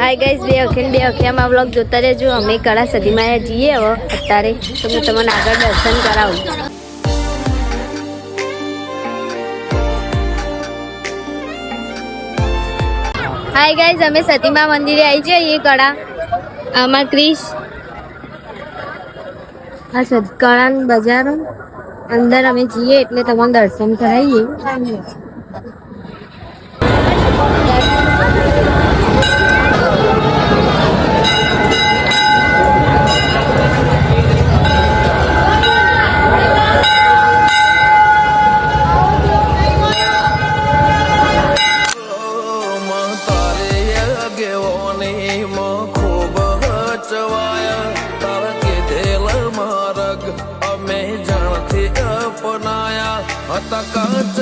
Hi guys, બે અખિયામાં vlog જોતા રહેજો. અમે કળા સદીમાં જઈએ હવે અત્યારે, તો હું તમને આગળ દર્શન કરાવું. હાય ગાઈઝ, અમે સતીમા મંદિરે આવી જઈએ કળા. આમાં ક્રિશ આ કળા બજાર અંદર અમે જઈએ એટલે તમને દર્શન કરાવીએ. હતા કાચ